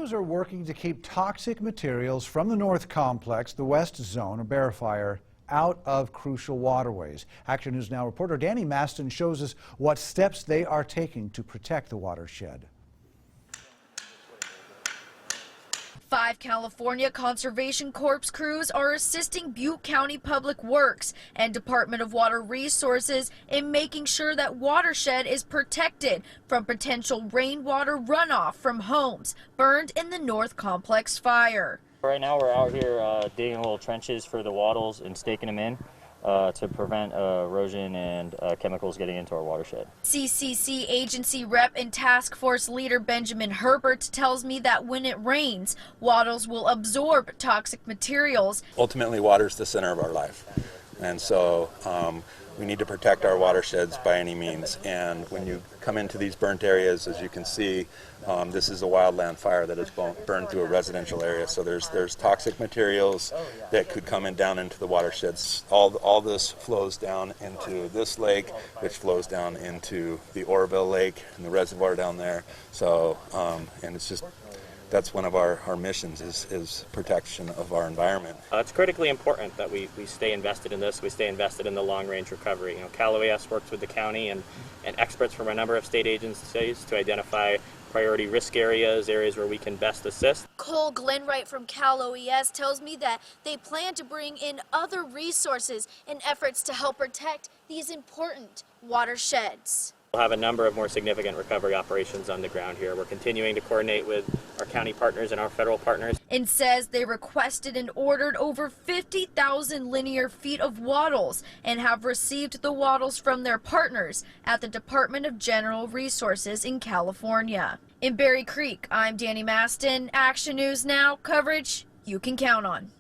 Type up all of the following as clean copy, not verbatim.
crews are working to keep toxic materials from the North Complex, the West Zone, or Bear Fire, out of crucial waterways. Action News Now reporter Dani Masten shows us what steps they are taking to protect the watershed. 5 California Conservation Corps crews are assisting Butte County Public Works and Department of Water Resources in making sure that watershed is protected from potential rainwater runoff from homes burned in the North Complex fire. Right now we're out here digging little trenches for the wattles and staking them in to prevent erosion and chemicals getting into our watershed. CCC agency rep and task force leader Benjamin Herbert tells me that when it rains, wattles will absorb toxic materials. Ultimately, water is the center of our life, and so we need to protect our watersheds by any means. And when you come into these burnt areas, as you can see, this is a wildland fire that is burned through a residential area. So there's toxic materials that could come down into the watersheds. All this flows down into this lake, which flows down into the Oroville Lake and the reservoir down there. So and it's just, that's one of our missions is protection of our environment. It's critically important that we stay invested in this. We stay invested in the long-range recovery. You know, Cal OES works with the county and experts from a number of state agencies to identify priority risk areas where we can best assist. Cole Glenwright from Cal OES tells me that they plan to bring in other resources in efforts to help protect these important watersheds. We'll have a number of more significant recovery operations on the ground here. We're continuing to coordinate with our county partners and our federal partners. And says they requested and ordered over 50,000 linear feet of wattles and have received the wattles from their partners at the Department of General Resources in California. In Berry Creek, I'm Dani Masten. Action News Now, coverage you can count on.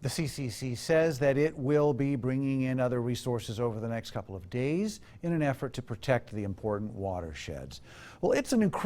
The CCC says that it will be bringing in other resources over the next couple of days in an effort to protect the important watersheds. Well, it's an incredible